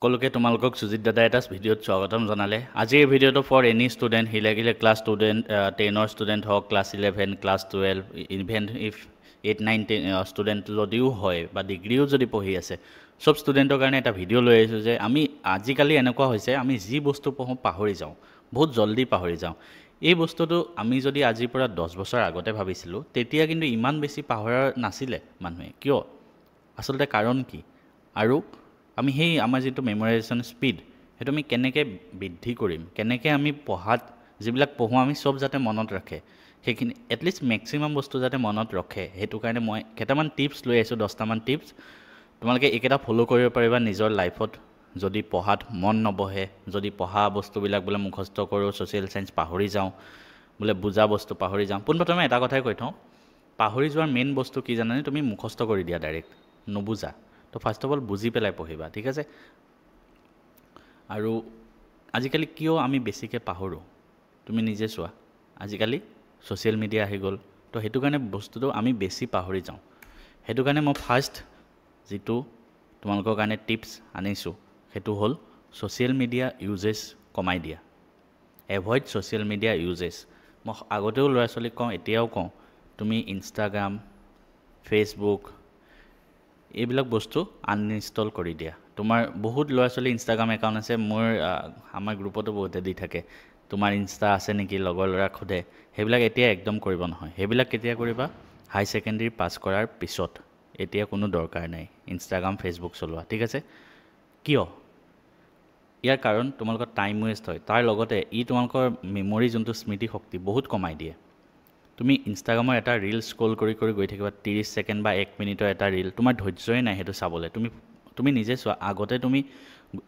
সকলোকে তোমালোকক সুজিত দাদা এটা ভিডিঅ'ত স্বাগতম জনালে। আজিৰ এই ভিডিঅ'টো ফৰ এনি ষ্টুডেণ্ট, সি লাগিলে ক্লাছ 10ৰ ষ্টুডেণ্ট হওক, class 11, class 12, even if 8, 9, 10 student যদিও হয় বা ডিগ্ৰীও যদি পঢ়ি আছে, চব ষ্টুডেণ্টৰ কাৰণে এটা ভিডিঅ' লৈ আহিছোঁ যে আমি আজিকালি এনেকুৱা হৈছে আমি যি বস্তু পঢ়োঁ পাহৰি যাওঁ, বহুত জল্দি পাহৰি যাওঁ। এই বস্তুটো আমি যদি আজিৰ পৰা 10 বছৰ আগতে ভাবিছিলোঁ, তেতিয়া কিন্তু ইমান বেছি পাহৰা নাছিলে মানুহে। কিয়? আচলতে কাৰণ কি? আৰু আমি সেই আমাৰ যিটো মেমৰাইজেশ্যন স্পীড, সেইটো আমি কেনেকৈ বৃদ্ধি কৰিম, কেনেকৈ আমি পঢ়াত যিবিলাক পঢ়োঁ আমি চব যাতে মনত ৰাখে, সেইখিনি এটলিষ্ট মেক্সিমাম বস্তু যাতে মনত ৰখে, সেইটো কাৰণে মই কেইটামান টিপছ লৈ আহিছোঁ, 10টামান টিপছ। তোমালোকে এইকেইটা ফ'ল' কৰিব পাৰিবা নিজৰ লাইফত। যদি পঢ়াত মন নবহে, যদি পঢ়া বস্তুবিলাক বোলে মুখস্থ কৰোঁ, ছ'চিয়েল চায়েন্স পাহৰি যাওঁ, বোলে বুজা বস্তু পাহৰি যাওঁ। পোনপ্ৰথমে এটা কথাই কৈ থওঁ, পাহৰি যোৱাৰ মেইন বস্তু কি জানানে? তুমি মুখস্থ কৰি দিয়া ডাইৰেক্ট, নুবুজা। তো ফাৰ্ষ্ট অফ অল বুজি পেলাই পঢ়িবা, ঠিক আছে? আৰু আজিকালি কিয় আমি বেছিকৈ পাহৰোঁ তুমি নিজে চোৱা। আজিকালি ছ'চিয়েল মিডিয়া আহি গ'ল, তো সেইটো কাৰণে বস্তুটো আমি বেছি পাহৰি যাওঁ। সেইটো কাৰণে মই ফাৰ্ষ্ট যিটো তোমালোকৰ কাৰণে টিপছ আনিছোঁ সেইটো হ'ল ছ'চিয়েল মিডিয়া ইউজেছ কমাই দিয়া। Avoid social media uses. মই আগতেও ল'ৰা ছোৱালীক কওঁ, এতিয়াও কওঁ, তুমি ইনষ্টাগ্ৰাম, ফেচবুক এইবিলাক বস্তু আনইনষ্টল কৰি দিয়া। তোমাৰ বহুত ল'ৰা ছোৱালী ইনষ্টাগ্ৰাম একাউণ্ট আছে, আমাৰ গ্ৰুপতো বহুতে দি থাকে, তোমাৰ ইনষ্টা আছে নেকি, লগৰ ল'ৰাক সোধে। সেইবিলাক এতিয়া একদম কৰিব নহয়। সেইবিলাক কেতিয়া কৰিবা? হাই ছেকেণ্ডেৰী পাছ কৰাৰ পিছত। এতিয়া কোনো দৰকাৰ নাই ইনষ্টাগ্ৰাম, ফেচবুক চলোৱা, ঠিক আছে? কিয়? ইয়াৰ কাৰণ তোমালোকৰ টাইম ৱেষ্ট হয়, তাৰ লগতে ই তোমালোকৰ মেমৰি যোনটো স্মৃতিশক্তি বহুত কমাই দিয়ে। তুমি ইনষ্টাগ্ৰামৰ এটা ৰীল স্ক্ৰল কৰি কৰি গৈ থাকিবা, 30 ছেকেণ্ড বা 1 মিনিটৰ এটা ৰীল, তোমাৰ ধৈৰ্যই নাই সেইটো চাবলৈ। তুমি নিজে চোৱা, আগতে তুমি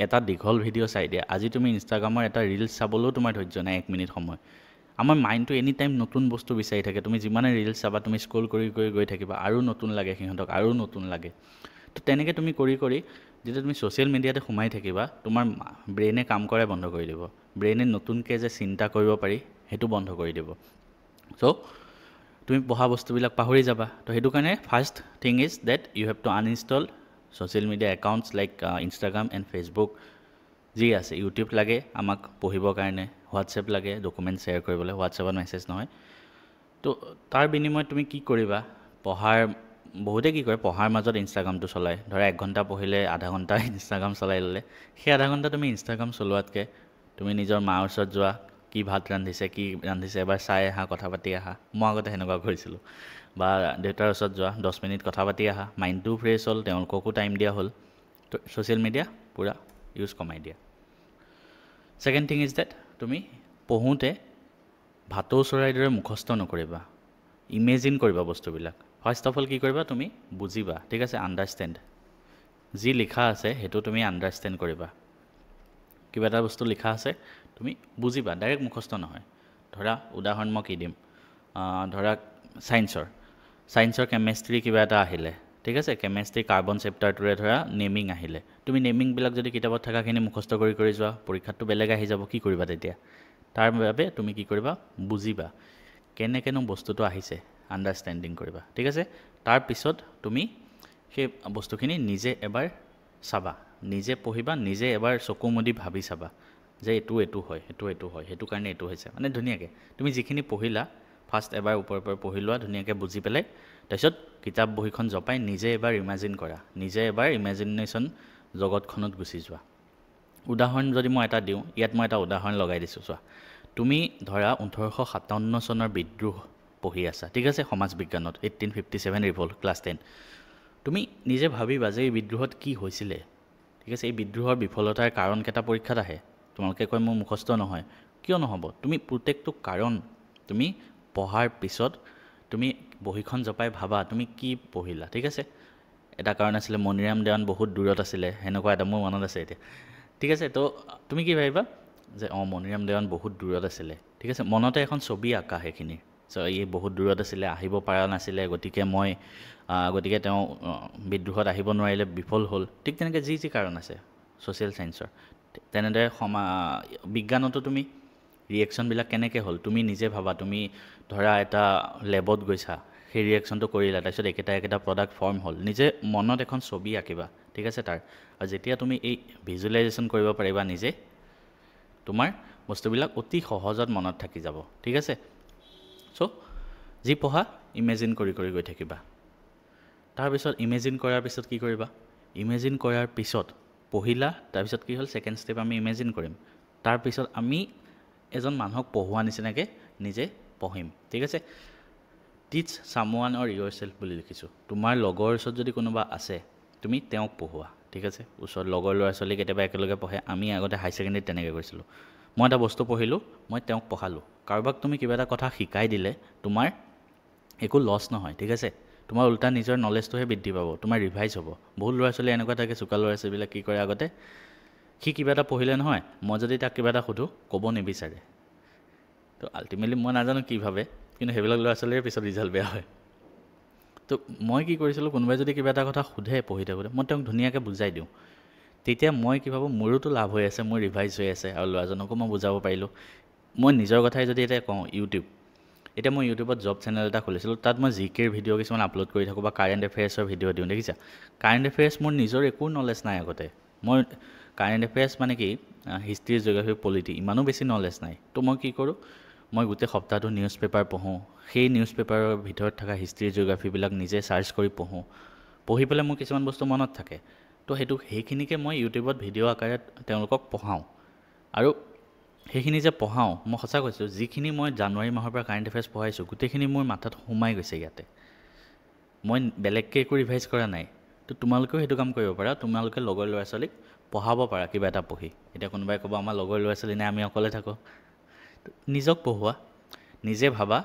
এটা দীঘল ভিডিঅ' চাই দিয়া, আজি তুমি ইনষ্টাগ্ৰামৰ এটা ৰীলছ চাবলৈও তোমাৰ ধৈৰ্য নাই 1 মিনিট সময়। আমাৰ মাইণ্ডটো এনি টাইম নতুন বস্তু বিচাৰি থাকে। তুমি যিমানে ৰীলছ চাবা, তুমি স্ক্ৰল কৰি কৰি গৈ থাকিবা, আৰু নতুন লাগে সিহঁতক, আৰু নতুন লাগে। তো তেনেকৈ তুমি কৰি কৰি যেতিয়া তুমি ছ'চিয়েল মিডিয়াতে সোমাই থাকিবা, তোমাৰ ব্ৰেইনে কাম কৰাই বন্ধ কৰি দিব। ব্ৰেইনে নতুনকৈ যে চিন্তা কৰিব পাৰি সেইটো বন্ধ কৰি দিব। চ' তুমি পঢ়া বস্তুবিলাক পাহৰি যাবা। তো সেইটো কাৰণে first thing is that you have to uninstall social media accounts like Instagram and Facebook. যি আছে, ইউটিউব লাগে আমাক পঢ়িবৰ কাৰণে, হোৱাটছএপ লাগে ডকুমেণ্ট শ্বেয়াৰ কৰিবলৈ, হোৱাটছএপত মেছেজ নহয়। তো তাৰ বিনিময়ত তুমি কি কৰিবা? বহুতে কি কৰে, পঢ়াৰ মাজত ইনষ্টাগ্ৰামটো চলায়। ধৰা 1 ঘণ্টা পঢ়িলে, আধা ঘণ্টা ইনষ্টাগ্ৰাম চলাই ল'লে। সেই আধা ঘণ্টা তুমি ইনষ্টাগ্ৰাম চলোৱাতকৈ তুমি নিজৰ মাৰ ওচৰত যোৱা, কি ভাত ৰান্ধিছে, কি ৰান্ধিছে এবাৰ চাই আহা, কথা পাতি আহা। মই আগতে সেনেকুৱা কৰিছিলোঁ। বা দেউতাৰ ওচৰত যোৱা, 10 মিনিট কথা পাতি আহা, মাইণ্ডটোও ফ্ৰেছ হ'ল, তেওঁলোককো টাইম দিয়া হ'ল। তো ছ'চিয়েল মিডিয়া পূৰা ইউজ কমাই দিয়া। ছেকেণ্ড থিং ইজ ডেট তুমি পঢ়োঁতে ভাটৌ চৰাইৰ দৰে মুখস্থ নকৰিবা, ইমেজিন কৰিবা বস্তুবিলাক। ফাৰ্ষ্ট অফ অল কি কৰিবা? তুমি বুজিবা, ঠিক আছে? আণ্ডাৰষ্টেণ্ড। যি লিখা আছে সেইটো তুমি আণ্ডাৰষ্টেণ্ড কৰিবা। কিবা এটা বস্তু লিখা আছে, তুমি বুজিবা, ডাইৰেক্ট মুখস্থ নহয়। ধৰা উদাহৰণ মই কি দিম, ধৰা ছায়েন্সৰ কেমেষ্ট্ৰি কিবা এটা আহিলে, ঠিক আছে? কেমেষ্ট্ৰি কাৰ্বন চেপ্টাৰটোৰে ধৰা নেমিং আহিলে, তুমি নেমিংবিলাক যদি কিতাপত থকাখিনি মুখস্থ কৰি কৰি যোৱা, পৰীক্ষাতটো বেলেগ আহি যাব, কি কৰিবা তেতিয়া? তাৰ বাবে তুমি কি কৰিবা? বুজিবা, কেনেকৈনো বস্তুটো আহিছে, আণ্ডাৰষ্টেণ্ডিং কৰিবা, ঠিক আছে? তাৰপিছত তুমি সেই বস্তুখিনি নিজে এবাৰ চাবা, নিজে পঢ়িবা, নিজে এবাৰ চকু মুদি ভাবি চাবা যে এইটো হয়, এইটো হয়, সেইটো কাৰণে এইটো হৈছে, মানে ধুনীয়াকৈ তুমি যিখিনি পঢ়িলা ফাৰ্ষ্ট এবাৰ ওপৰৰ পৰা পঢ়ি লোৱা, ধুনীয়াকৈ বুজি পেলাই। তাৰপিছত কিতাপ বহীখন জপাই নিজে এবাৰ ইমেজিন কৰা, নিজে এবাৰ ইমেজিনেশ্যন জগতখনত গুচি যোৱা। উদাহৰণ যদি মই এটা দিওঁ, ইয়াত মই এটা উদাহৰণ লগাই দিছোঁ, চোৱা। তুমি ধৰা 1857 চনৰ বিদ্ৰোহ পঢ়ি আছা, ঠিক আছে? সমাজ বিজ্ঞানত 1857 ৰিভল্ট, ক্লাছ 10। তুমি নিজে ভাবিবা যে এই বিদ্ৰোহত কি হৈছিলে, ঠিক আছে? এই বিদ্ৰোহৰ বিফলতাৰ কাৰণকেইটা পৰীক্ষাত আহে। তোমালোকে কয় মোৰ মুখস্থ নহয়, কিয় নহ'ব? তুমি প্ৰত্যেকটো কাৰণ তুমি পঢ়াৰ পিছত তুমি বহীখন জপাই ভাবা তুমি কি পঢ়িলা, ঠিক আছে? এটা কাৰণ আছিলে মণিৰাম দেৱান বহুত দূৰত আছিলে, সেনেকুৱা এটা মোৰ মনত আছে এতিয়া, ঠিক আছে? তো তুমি কি ভাবিবা যে মণিৰাম দেৱান বহুত দূৰত আছিলে, ঠিক আছে? মনতে এখন ছবি আঁকা সেইখিনি, ই বহুত দূৰত আছিলে, আহিব পৰা নাছিলে, গতিকে তেওঁ বিদ্ৰোহত আহিব নোৱাৰিলে, বিফল হ'ল। ঠিক তেনেকৈ যি কাৰণ আছে ছ'চিয়েল চায়েন্সৰ, তেনেদৰে বিজ্ঞানতো তুমি ৰিয়েকশ্যনবিলাক কেনেকৈ হ'ল তুমি নিজে ভাবা। তুমি ধৰা এটা লেবত গৈছা, সেই ৰিয়েকশ্যনটো কৰিলা, তাৰপিছত একেটা প্ৰডাক্ট ফৰ্ম হ'ল, নিজে মনত এখন ছবি আঁকিবা, ঠিক আছে তাৰ। আৰু যেতিয়া তুমি এই ভিজুৱেলাইজেশ্যন কৰিব পাৰিবা নিজে, তোমাৰ বস্তুবিলাক অতি সহজত মনত থাকি যাব, ঠিক আছে। চ' যি পঢ়া ইমেজিন কৰি গৈ থাকিবা। তাৰপিছত ইমেজিন কৰাৰ পিছত কি কৰিবা, ইমেজিন কৰাৰ পিছত পঢ়িলা, তাৰপিছত কি হ'ল ছেকেণ্ড ষ্টেপ আমি ইমেজিন কৰিম। তাৰপিছত আমি এজন মানুহক পঢ়োৱা নিচিনাকৈ নিজে পঢ়িম, ঠিক আছে। টিচ ছামৱান অৰ ইয়ৰ চেল্ফ বুলি লিখিছোঁ। তোমাৰ লগৰ ওচৰত যদি কোনোবা আছে, তুমি তেওঁক পঢ়োৱা, ঠিক আছে। ওচৰত লগৰ ল'ৰা ছোৱালী কেতিয়াবা একেলগে পঢ়ে, আমি আগতে হাই ছেকেণ্ডেৰীত তেনেকৈ কৰিছিলোঁ। মই এটা বস্তু পঢ়িলোঁ, মই তেওঁক পঢ়ালোঁ। কাৰোবাক তুমি কিবা এটা কথা শিকাই দিলে তোমাৰ একো লছ নহয়, ঠিক আছে। তোমাৰ উল্টা নিজৰ নলেজটোহে বৃদ্ধি পাব, তোমাৰ ৰিভাইজ হ'ব। বহুত ল'ৰা ছোৱালী এনেকুৱা থাকে, চোকা ল'ৰা ছোৱালীবিলাক কি কৰে, আগতে সি কিবা এটা পঢ়িলে নহয়, মই যদি তাক কিবা এটা সোধোঁ ক'ব নিবিচাৰে। তো আল্টিমেটলি মই নাজানো কি ভাবে, কিন্তু সেইবিলাক ল'ৰা ছোৱালীৰ পিছত ৰিজাল্ট বেয়া হয়। তো মই কি কৰিছিলোঁ, কোনোবাই যদি কিবা এটা কথা সোধে পঢ়ি থাকোঁতে, মই তেওঁক ধুনীয়াকৈ বুজাই দিওঁ। তেতিয়া মই কি ভাবোঁ, মোৰোতো লাভ হৈ আছে, মোৰ ৰিভাইজ হৈ আছে, আৰু ল'ৰাজনকো মই বুজাব পাৰিলোঁ। মই নিজৰ কথাই যদি এতিয়া কওঁ, এতিয়া মই ইউটিউবত জব চেনেল এটা খুলিছিলোঁ, তাত মই জিকেৰ ভিডিঅ' কিছুমান আপলোড কৰি থাকোঁ বা কাৰেণ্ট এফেয়াৰ্ছৰ ভিডিঅ' দিওঁ, দেখিছা। কাৰেণ্ট এফেয়াৰ্ছ মোৰ নিজৰ একো নলেজ নাই আগতে। মই কাৰেণ্ট এফেয়াৰ্ছ মানে কি, হিষ্ট্ৰী, জিঅ'গ্ৰাফী, পলিটি, ইমানো বেছি নলেজ নাই। তো মই কি কৰোঁ, মই গোটেই সপ্তাহটো নিউজ পেপাৰ পঢ়োঁ, সেই নিউজ পেপাৰৰ ভিতৰত থকা হিষ্ট্ৰী জিঅ'গ্ৰাফীবিলাক নিজে চাৰ্চ কৰি পঢ়োঁ। পঢ়ি পেলাই মোৰ কিছুমান বস্তু মনত থাকে, তো সেইখিনিকে মই ইউটিউবত ভিডিঅ' আকাৰে তেওঁলোকক পঢ়াওঁ। আৰু সেইখিনি যে পঢ়াওঁ, মই সঁচা কৈছোঁ, যিখিনি মই জানুৱাৰী মাহৰ পৰা কাৰেণ্ট এফেয়াৰ্ছ পঢ়াইছোঁ, গোটেইখিনি মোৰ মাথাত সোমাই গৈছে ইয়াতে। মই বেলেগকৈ একো ৰিভাইজ কৰা নাই। তো তোমালোকেও সেইটো কাম কৰিব পাৰা, তোমালোকে লগৰ ল'ৰা ছোৱালীক পঢ়াব পাৰা কিবা এটা পঢ়ি। এতিয়া কোনোবাই ক'ব, আমাৰ লগৰ ল'ৰা ছোৱালী নাই, আমি অকলে থাকোঁ। নিজক পঢ়োৱা, নিজে ভাবা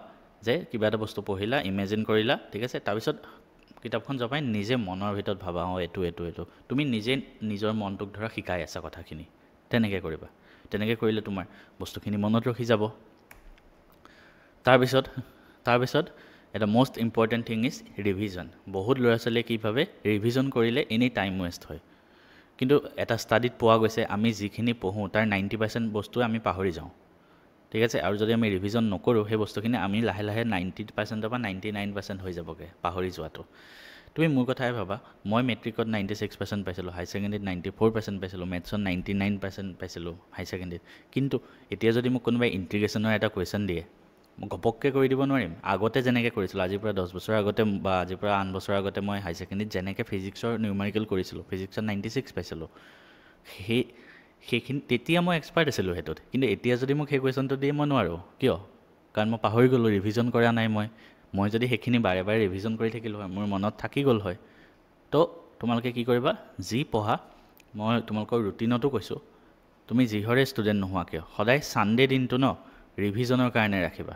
যে কিবা এটা বস্তু পঢ়িলা, ইমেজিন কৰিলা, ঠিক আছে। তাৰপিছত কিতাপখন জপাই নিজে মনৰ ভিতৰত ভাবা, অঁ এইটো। তুমি নিজে নিজৰ মনটোক ধৰা শিকাই আছা কথাখিনি, তেনেকৈ কৰিবা। তেনেকৈ কৰিলে তোমাৰ বস্তুখিনি মনত ৰখি যাব। তাৰপিছত এটা most important thing is revision. বহুত ল'ৰা ছোৱালীয়ে কি ভাবে, ৰিভিজন কৰিলে এনেই টাইম ৱেষ্ট হয়। কিন্তু এটা ষ্টাডিত পোৱা গৈছে, আমি যিখিনি পঢ়োঁ তাৰ 90% বস্তু আমি পাহৰি যাওঁ, ঠিক আছে। আৰু যদি আমি ৰিভিজন নকৰোঁ, সেই বস্তুখিনি আমি লাহে 90%ৰ পৰা 99% হৈ যাবগৈ পাহৰি যোৱাটো। তুমি মোৰ কথাই ভাবা, মই মেট্ৰিকত 96% পাইছিলোঁ, হাই ছেকেণ্ডেৰীত 94% পাইছিলোঁ, মেথছত 99% পাইছিলোঁ হাই ছেকেণ্ডেৰীত। কিন্তু এতিয়া যদি মোক কোনোবাই ইণ্টিগ্ৰেশ্যনৰ এটা কুৱেশ্যন দিয়ে, মই ঘপককৈ কৰি দিব নোৱাৰিম। আগতে যেনেকৈ কৰিছিলোঁ, আজিৰ পৰা 10 বছৰ আগতে বা আজিৰ পৰা 8 বছৰ আগতে মই হাই ছেকেণ্ডেৰীত যেনেকৈ ফিজিক্সৰ নিউমাৰিকেল কৰিছিলোঁ, ফিজিক্সত 96 পাইছিলোঁ, সেইখিনি তেতিয়া মই এক্সপাৰ্ট আছিলোঁ সেইটোত। কিন্তু এতিয়া যদি মোক সেই কুৱেশ্যনটো দিয়ে, মই নোৱাৰোঁ। কিয়? কাৰণ মই পাহৰি গ'লোঁ, ৰিভিজন কৰা নাই। মই যদি সেইখিনি বাৰে বাৰে ৰিভিজন কৰি থাকিলোঁ হয়, মোৰ মনত থাকি গ'ল হয়। তো তোমালোকে কি কৰিবা, যি পঢ়া, মই তোমালোকৰ ৰুটিনতো কৈছোঁ, তুমি যিহৰে ষ্টুডেণ্ট নোহোৱা কিয়, সদায় ছানডে দিনটো ৰিভিজনৰ কাৰণে ৰাখিবা,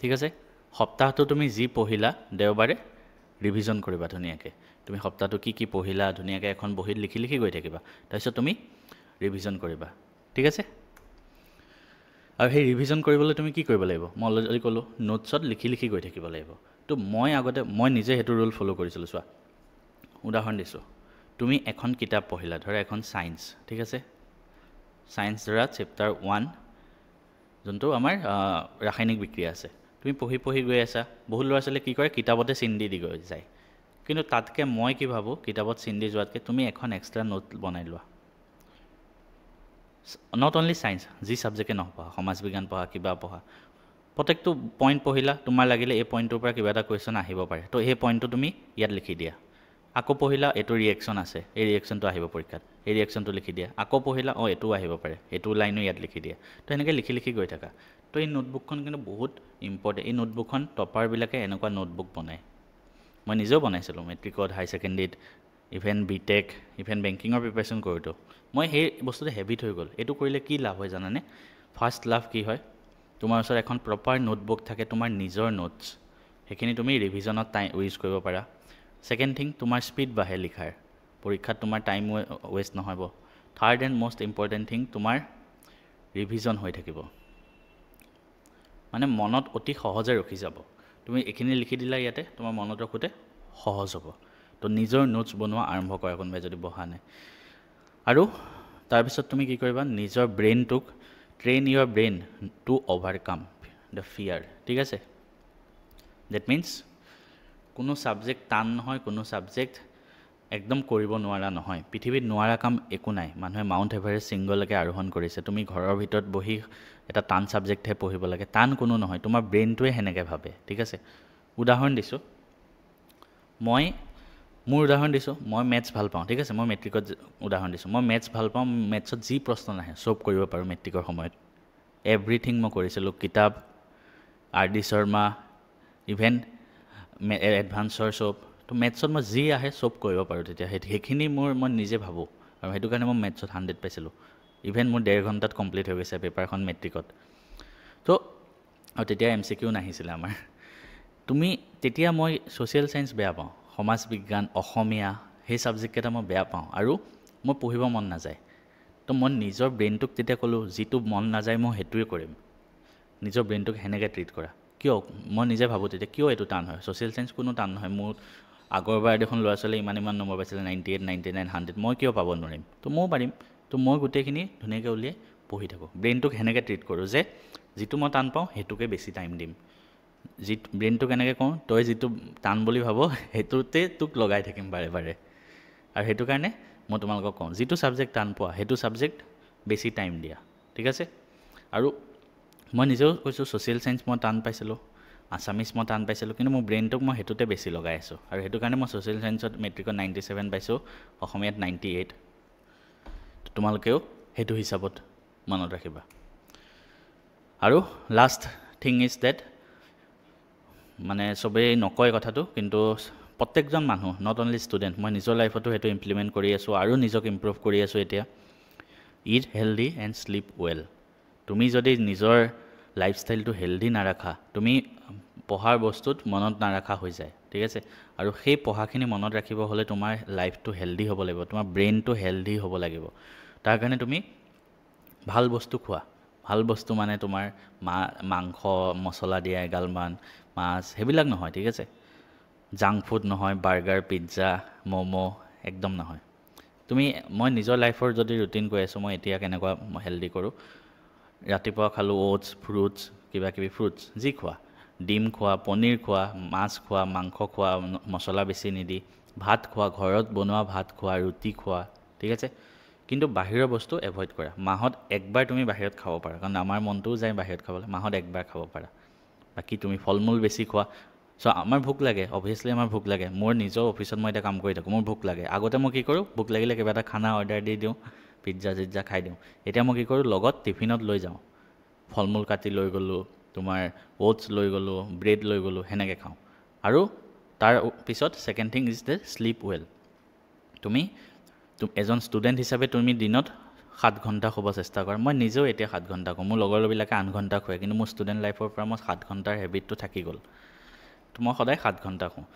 ঠিক আছে। সপ্তাহটো তুমি যি পঢ়িলা, দেওবাৰে ৰিভিজন কৰিবা ধুনীয়াকৈ। তুমি সপ্তাহটো কি পঢ়িলা ধুনীয়াকৈ এখন বহীত লিখি গৈ থাকিবা। তাৰপিছত তুমি ৰিভিজন কৰিবা, ঠিক আছে। আৰু সেই ৰিভিজন কৰিবলৈ তুমি কি কৰিব লাগিব, মই অলৰেডি ক'লোঁ, নোটছত লিখি গৈ থাকিব লাগিব। তো মই নিজে সেইটো ৰুল ফ'ল' কৰিছিলোঁ। চোৱা, উদাহৰণ দিছোঁ, তুমি এখন কিতাপ পঢ়িলা, ধৰা এখন ছায়েন্স, ঠিক আছে। ছায়েন্স ধৰা চেপ্টাৰ 1, যোনটো আমাৰ ৰাসায়নিক বিক্ৰিয়া আছে। তুমি পঢ়ি গৈ আছা। বহুত ল'ৰা ছোৱালীয়ে কি কৰে, কিতাপতে চিন দি গৈ যায়। কিন্তু তাতকৈ মই কি ভাবোঁ, কিতাপত চিন দি যোৱাতকৈ তুমি এখন এক্সট্ৰা নোট বনাই লোৱা। নট অনলি ছায়েন্স, যি ছাবজেক্টে নপঢ়া, সমাজ বিজ্ঞান পঢ়া, কিবা পঢ়া, প্ৰত্যেকটো পইণ্ট পঢ়িলা, তোমাৰ লাগিলে এই পইণ্টটোৰ পৰা কিবা এটা কুৱেশ্যন আহিব পাৰে, তো সেই পইণ্টটো তুমি ইয়াত লিখি দিয়া। আকৌ পঢ়িলা, এইটো ৰিয়েকশ্যন আছে, এই ৰিয়েকশ্যনটো আহিব পৰীক্ষাত, এই ৰিয়েকশ্যনটো লিখি দিয়া। আকৌ পঢ়িলা, এইটোও আহিব পাৰে, এইটো লাইনো ইয়াত লিখি দিয়া। তো এনেকৈ লিখি গৈ থাকা। তো এই নোটবুকখন কিন্তু বহুত ইম্পৰ্টেণ্ট। এই নোটবুকখন টপাৰবিলাকে এনেকুৱা নোটবুক বনায়। মই নিজেও বনাইছিলোঁ মেট্ৰিকত, হাই ছেকেণ্ডেৰীত, ইভেন বিটেক, ইভেন বেংকিঙৰ প্ৰিপেৰেশ্যন কৰোঁতো। মই সেই বস্তুটো হেবিট হৈ গ'ল। এইটো কৰিলে কি লাভ হয় জানানে? ফাৰ্ষ্ট লাভ কি হয়, তোমাৰ ওচৰত এখন প্ৰপাৰ নোটবুক থাকে, তোমাৰ নিজৰ নোটছ, সেইখিনি তুমি ৰিভিজনত ইউজ কৰিব পাৰা। ছেকেণ্ড থিং, তোমাৰ স্পীড বাঢ়ে লিখাৰ, পৰীক্ষাত তোমাৰ টাইম ৱেষ্ট নহ'ব। Third and most important thing, তোমাৰ ৰিভিজন হৈ থাকিব, মানে মনত অতি সহজে ৰখি যাব। তুমি এইখিনি লিখি দিলা ইয়াতে, তোমাৰ মনত ৰখোঁতে সহজ হ'ব। তো নিজৰ নোটছ বনোৱা আৰম্ভ কৰা, কোনোবাই যদি বহা নাই। আৰু তাৰপিছত তুমি কি কৰিবা, নিজৰ ব্ৰেইনটোক train your brain to overcome the fear, ঠিক আছে। ডেট মিনছ কোনো ছাবজেক্ট টান নহয়, কোনো ছাবজেক্ট একদম কৰিব নোৱাৰা নহয়। পৃথিৱীত নোৱাৰা কাম একো নাই। মানুহে মাউণ্ট এভাৰেষ্ট শৃংগলৈকে আৰোহণ কৰিছে। তুমি ঘৰৰ ভিতৰত বহি এটা টান ছাবজেক্টহে পঢ়িব লাগে, টান কোনো নহয়। তোমাৰ ব্ৰেইনটোৱে সেনেকৈ ভাবে, ঠিক আছে। উদাহৰণ দিছোঁ, মোৰ উদাহৰণ দিছোঁ, মই মেথছ ভাল পাওঁ, ঠিক আছে। মই মেট্ৰিকত উদাহৰণ দিছোঁ, মই মেথছ ভাল পাওঁ। মেথছত যি প্ৰশ্ন নাহে চব কৰিব পাৰোঁ মেট্ৰিকৰ সময়ত। এভৰিথিং মই কৰিছিলোঁ, কিতাপ, R.D. শৰ্মা, ইভেন এডভান্সৰ চব। তো মেথছত মই যি আহে চব কৰিব পাৰোঁ তেতিয়া। সেইখিনি মই নিজে ভাবোঁ, আৰু সেইটো কাৰণে মই মেথছত 100 পাইছিলোঁ। ইভেন মোৰ 1.5 ঘণ্টাত কমপ্লিট হৈ গৈছে পেপাৰখন মেট্ৰিকত। তো আৰু তেতিয়া MCQ নাহিছিলে আমাৰ। তেতিয়া মই ছ'চিয়েল ছায়েন্স বেয়া পাওঁ, সমাজ বিজ্ঞান, অসমীয়া, সেই ছাবজেক্টকেইটা মই বেয়া পাওঁ আৰু মই পঢ়িব মন নাযায়। তো মই নিজৰ ব্ৰেইনটোক তেতিয়া ক'লোঁ, যিটো মন নাযায় মই সেইটোৱে কৰিম। নিজৰ ব্ৰেইনটোক সেনেকৈ ট্ৰিট কৰা। কিয়? মই নিজে ভাবোঁ তেতিয়া, কিয় এইটো টান হয়? ছ'চিয়েল ছায়েন্স কোনো টান নহয়। মোৰ আগৰবাৰ দেখোন ল'ৰা ছোৱালীয়ে ইমান নম্বৰ পাইছিলে, 98, 99, 100, মই কিয় পাব নোৱাৰিম? তো ময়ো পাৰিম। তো মই গোটেইখিনি ধুনীয়াকৈ উলিয়াই পঢ়ি থাকোঁ। ব্ৰেইনটোক সেনেকৈ ট্ৰিট কৰোঁ যে যিটো মই টান পাওঁ সেইটোকে বেছি টাইম দিম। ব্ৰেইনটোক এনেকৈ কওঁ, তই যিটো টান বুলি ভাব সেইটোতে তোক লগাই থাকিম বাৰে বাৰে। আৰু সেইটো কাৰণে মই তোমালোকক কওঁ, যিটো ছাবজেক্ট টান পোৱা সেইটো ছাবজেক্ট বেছি টাইম দিয়া, ঠিক আছে। আৰু মই নিজেও কৈছোঁ, ছ'চিয়েল ছায়েন্স মই টান পাইছিলোঁ, আছামিছ মই টান পাইছিলোঁ, কিন্তু মোৰ ব্ৰেইনটোক মই সেইটোতে বেছি লগাই আছোঁ। আৰু সেইটো কাৰণে মই ছ'চিয়েল ছায়েন্সত মেট্ৰিকত 97 পাইছোঁ, অসমীয়াত 98। তোমালোকেও সেইটো হিচাপত মনত ৰাখিবা। আৰু লাষ্ট থিং ইজ ডেট, মানে চবেই নকয় কথাটো, কিন্তু প্ৰত্যেকজন মানুহ, নট অনলি ষ্টুডেণ্ট, মই নিজৰ লাইফতো সেইটো ইমপ্লিমেণ্ট কৰি আছোঁ আৰু নিজক ইম্প্ৰুভ কৰি আছোঁ এতিয়া। Eat healthy and sleep well. তুমি যদি নিজৰ লাইফষ্টাইলটো হেল্ডি নাৰাখা, তুমি পঢ়াৰ বস্তুত মনত নাৰাখা হৈ যায়, ঠিক আছে। আৰু সেই পঢ়াখিনি মনত ৰাখিব হ'লে তোমাৰ লাইফটো হেল্ডি হ'ব লাগিব, তোমাৰ ব্ৰেইনটো হেল্ডি হ'ব লাগিব। তাৰ কাৰণে তুমি ভাল বস্তু খোৱা। ভাল বস্তু মানে তোমাৰ মাংস মছলা দিয়া এগালমান, মাছ, সেইবিলাক নহয়, ঠিক আছে। জাংক ফুড নহয়, বাৰ্গাৰ, পিজ্জা, ম'ম' একদম নহয়। মই নিজৰ লাইফৰ যদি ৰুটিন কৈ আছোঁ, মই এতিয়া কেনেকুৱা হেল্ডি কৰোঁ। ৰাতিপুৱা খালোঁ অ'টছ, ফ্ৰুটছ, কিবাকিবি ফ্ৰুটছ, যি খোৱা, ডিম খোৱা, পনীৰ খোৱা, মাছ খোৱা, মাংস খোৱা, মছলা বেছি নিদি, ভাত খোৱা, ঘৰত বনোৱা ভাত খোৱা, ৰুটি খোৱা, ঠিক আছে। কিন্তু বাহিৰৰ বস্তু এভইড কৰা। মাহত একবাৰ তুমি বাহিৰত খাব পাৰা, কাৰণ আমাৰ মনটোও যায় বাহিৰত খাবলৈ, মাহত একবাৰ খাব পাৰা। বাকী তুমি ফল মূল বেছি খোৱা। চ' আমাৰ ভোক লাগে, অভিয়াছলি আমাৰ ভোক লাগে। মোৰ নিজৰ অফিচত মই এতিয়া কাম কৰি থাকোঁ, মোৰ ভোক লাগে। আগতে মই কি কৰোঁ, ভোক লাগিলে কিবা এটা খানা অৰ্ডাৰ দি দিওঁ, পিজ্জা চিজ্জা খাই দিওঁ। এতিয়া মই কি কৰোঁ, লগত টিফিনত লৈ যাওঁ, ফল মূল কাটি লৈ গ'লোঁ, তোমাৰ অ'টছ লৈ গ'লোঁ, ব্ৰেড লৈ গ'লোঁ, সেনেকৈ খাওঁ। আৰু তাৰ পিছত second thing is the sleep well. এজন ষ্টুডেণ্ট হিচাপে তুমি দিনত 7 ঘণ্টা শুব চেষ্টা কৰা। মই নিজেও এতিয়া 7 ঘণ্টা শুওঁ, মোৰ লগৰবিলাকে 8 ঘণ্টা শুৱে, কিন্তু মোৰ ষ্টুডেণ্ট লাইফৰ পৰা মই 7 ঘণ্টাৰ হেবিটটো থাকি গ'ল। তো মই সদায় 7 ঘণ্টা শুওঁ।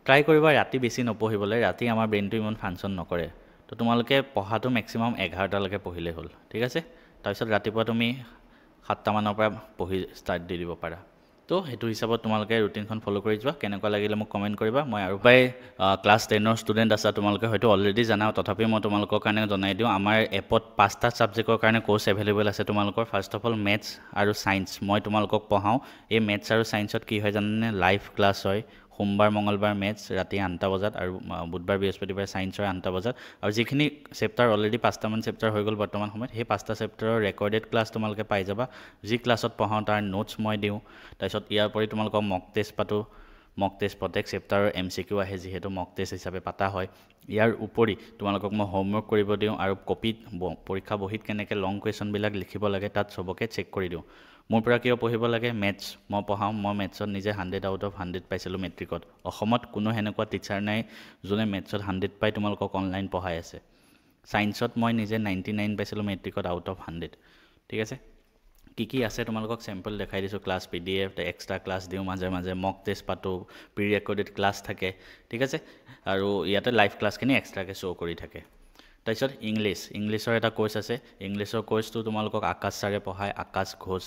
ট্ৰাই কৰিবা ৰাতি বেছি নপঢ়িবলৈ, ৰাতি আমাৰ ব্ৰেইনটো ইমান ফাংচন নকৰে। তো তোমালোকে পঢ়াটো মেক্সিমাম 11টালৈকে পঢ়িলেই হ'ল, ঠিক আছে। তাৰপিছত ৰাতিপুৱা তুমি 7টামানৰ পৰা পঢ়ি ষ্টাৰ্ট দি দিব পাৰা। তো সেইটো হিচাপত তোমালোকে ৰুটিনখন ফ'ল' কৰি যোৱা। কেনেকুৱা লাগিলে মোক কমেণ্ট কৰিবা। মই আৰু ক্লাছ 10ৰ ষ্টুডেণ্ট আছা, তোমালোকে হয়তো অলৰেডি জানা, তথাপিও মই তোমালোকৰ কাৰণে জনাই দিওঁ। আমাৰ এপত 5টা ছাবজেক্টৰ কাৰণে কোৰ্চ এভেইলেবল আছে তোমালোকৰ। ফাৰ্ষ্ট অফ অল মেথছ আৰু ছায়েন্স মই তোমালোকক পঢ়াওঁ। এই মেথছ আৰু ছায়েন্সত কি হয় জানানে, লাইভ ক্লাছ হয়। সোমবাৰ মঙলবাৰ মেথছ ৰাতি 8টা বজাত, আৰু বুধবাৰ বৃহস্পতিবাৰ ছায়েন্স হয় 8টা বজাত। আৰু যিখিনি চেপ্টাৰ অলৰেডি 5টামান চেপ্টাৰ হৈ গ'ল বৰ্তমান সময়ত, সেই 5টা চেপ্টাৰৰ ৰেকৰ্ডেড ক্লাছ তোমালোকে পাই যাবা। যি ক্লাছত পঢ়াওঁ তাৰ নোটছ মই দিওঁ। তাৰপিছত ইয়াৰ উপৰি তোমালোকক মক টেষ্ট পাতোঁ। মক টেষ্ট প্ৰত্যেক চেপ্টাৰৰ MCQ আহে, যিহেতু মক টেষ্ট হিচাপে পাতা হয়। ইয়াৰ উপৰি তোমালোকক মই হোমৱৰ্ক কৰিব দিওঁ, আৰু কপিত পৰীক্ষা বহীত কেনেকৈ লং কুৱেশ্যনবিলাক লিখিব লাগে তাত চবকে চেক কৰি দিওঁ। মোৰ পৰা কিয় পঢ়িব লাগে, মেথছ মই পঢ়াওঁ। মই মেথছত নিজে 100/100 পাইছিলোঁ মেট্ৰিকত। অসমত কোনো সেনেকুৱা টিচাৰ নাই যোনে মেথছত 100 পাই তোমালোকক অনলাইন পঢ়াই আছে। ছায়েন্সত মই নিজে 99 পাইছিলোঁ মেট্ৰিকত আউট অফ 100, ঠিক আছে। কি আছে তোমালোকক চেম্পল দেখাই দিছোঁ। ক্লাছ PDF, এক্সট্ৰা ক্লাছ দিওঁ মাজে মাজে, মক টেষ্ট পাতোঁ, প্ৰি ৰেকৰ্ডেড ক্লাছ থাকে, ঠিক আছে। আৰু ইয়াতে লাইভ ক্লাছখিনি এক্সট্ৰাকৈ শ্ব' কৰি থাকে। তাৰপিছত ইংলিছৰ এটা কোৰ্চ আছে। ইংলিছৰ কোৰ্চটো তোমালোকক আকাশ ছাৰে পঢ়ায়, আকাশ ঘোষ।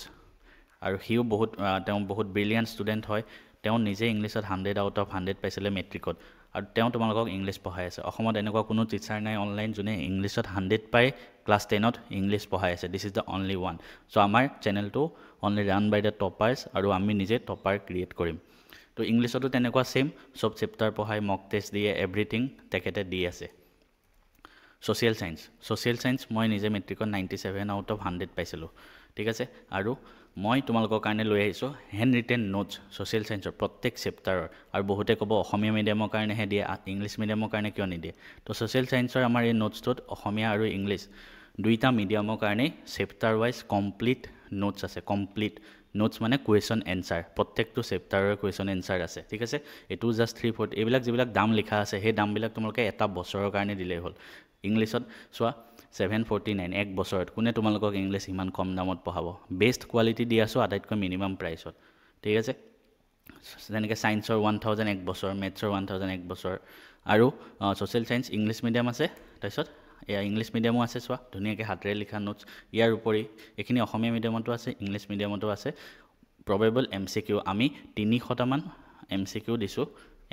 আৰু তেওঁ বহুত ব্ৰিলিয়াণ্ট ষ্টুডেণ্ট হয়। তেওঁ নিজে ইংলিছত 100/100 পাইছিলে মেট্ৰিকত, আৰু তেওঁ তোমালোকক ইংলিছ পঢ়াই আছে। অসমত এনেকুৱা কোনো টিচাৰ নাই অনলাইন যোনে ইংলিছত 100 পাই ক্লাছ 10ত ইংলিছ পঢ়াই আছে। This is the only one. So' আমাৰ চেনেলটো only ran by the toppers, আৰু আমি নিজে টপাৰ ক্ৰিয়েট কৰিম। তো তো ইংলিছতো তেনেকুৱা সেম সব চেপ্টাৰ পঢ়াই মক টেষ্ট দিয়ে এভৰিথিং তেখেতে দি আছে ছ'চিয়েল চায়েন্স মই নিজে মেট্ৰিকত 97 আউট অফ 100 পাইছিলোঁ ঠিক আছে আৰু মই তোমালোকৰ কাৰণে লৈ আহিছোঁ হেণ্ড ৰিটেন নোটছ ছ'চিয়েল চায়েন্সৰ প্ৰত্যেক চেপ্টাৰৰ আৰু বহুতে ক'ব অসমীয়া মিডিয়ামৰ কাৰণেহে দিয়ে ইংলিছ মিডিয়ামৰ কাৰণে কিয় নিদিয়ে তো ছ'চিয়েল চায়েন্সৰ আমাৰ এই নোটছটোত অসমীয়া আৰু ইংলিছ দুইটা মিডিয়ামৰ কাৰণে চেপ্টাৰ ৱাইজ কমপ্লিট নোটছ আছে কমপ্লিট নোটছ মানে কুৱেশ্যন এনচাৰ প্ৰত্যেকটো চেপ্টাৰৰ কুৱেশ্যন এনচাৰ আছে ঠিক আছে এইটো জাষ্ট 340 এইবিলাক যিবিলাক দাম লিখা আছে সেই দামবিলাক তোমালোকে এটা বছৰৰ কাৰণে দিলেই হ'ল ইংলিছত চোৱা 749 এক বছৰত কোনে তোমালোকক ইংলিছ ইমান কম দামত পঢ়াব বেষ্ট কোৱালিটি দি আছোঁ আটাইতকৈ মিনিমাম প্ৰাইচত ঠিক আছে যেনেকৈ ছায়েন্সৰ 1000 এক বছৰ মেথছৰ 1000 এক বছৰ আৰু ছ'চিয়েল চায়েন্স ইংলিছ মিডিয়াম আছে তাৰপিছত এয়া ইংলিছ মিডিয়ামো আছে চোৱা ধুনীয়াকৈ হাতেৰে লিখা নোটছ ইয়াৰ উপৰি এইখিনি অসমীয়া মিডিয়ামতো আছে ইংলিছ মিডিয়ামতো আছে প্ৰবেবল MCQ আমি 300টামান MCQ দিছোঁ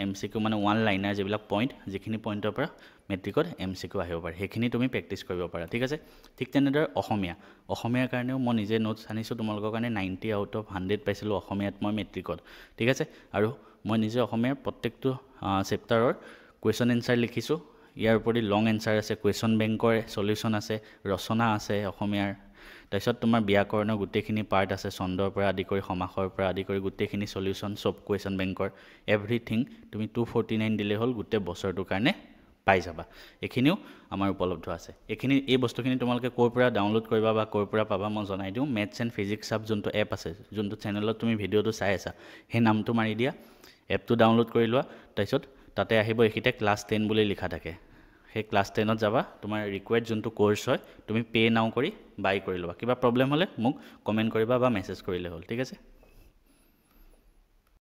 MCQ মানে ওৱান লাইনাৰ যিবিলাক পইণ্ট যিখিনি পইণ্টৰ পৰা মেট্ৰিকত MCQ আহিব পাৰে সেইখিনি তুমি প্ৰেক্টিছ কৰিব পাৰা ঠিক আছে ঠিক তেনেদৰে অসমীয়াৰ কাৰণেও মই নিজে নোটছ আনিছোঁ তোমালোকৰ কাৰণে 90 আউট অফ 100 পাইছিলোঁ অসমীয়াত মই মেট্ৰিকত ঠিক আছে আৰু মই নিজে অসমীয়াৰ প্ৰত্যেকটো চেপ্টাৰৰ কুৱেশ্যন এনচাৰ লিখিছোঁ ইয়াৰ উপৰি লং এনচাৰ আছে কুৱেশ্যন বেংকৰ সলিউশ্যন আছে ৰচনা আছে অসমীয়াৰ তাৰপিছত তোমাৰ ব্যাকৰণৰ গোটেইখিনি পাৰ্ট আছে ছন্দৰ পৰা আদি কৰি সমাসৰ পৰা আদি কৰি গোটেইখিনি সলিউশ্যন সব কুৱেশ্যন বেংকৰ এভৰিথিং তুমি 249 দিলে হ'ল গোটেই বছৰটোৰ কাৰণে পাই যাবা এইখিনিও আমাৰ উপলব্ধ আছে এই বস্তুখিনি তোমালোকে ক'ৰ পৰা ডাউনলোড কৰিবা বা ক'ৰ পৰা পাবা মই জনাই দিওঁ মেথছ এণ্ড ফিজিক্স সাব যোনটো এপ আছে যোনটো চেনেলত তুমি ভিডিঅ'টো চাই আছা সেই নামটো মাৰি দিয়া এপটো ডাউনলোড কৰি লোৱা তাৰপিছত তাতে আহিব এইখিতে ক্লাছ 10 বুলি লিখা থাকে সেই ক্লাছ 10ত যাবা তোমাৰ ৰিকুৱাৰ্ড যোনটো কোৰ্ছ হয় তুমি পে নাও কৰি বাই কৰি ল'বা কিবা প্ৰব্লেম হ'লে মোক কমেণ্ট কৰিবা বা মেছেজ কৰিলে হ'ল ঠিক আছে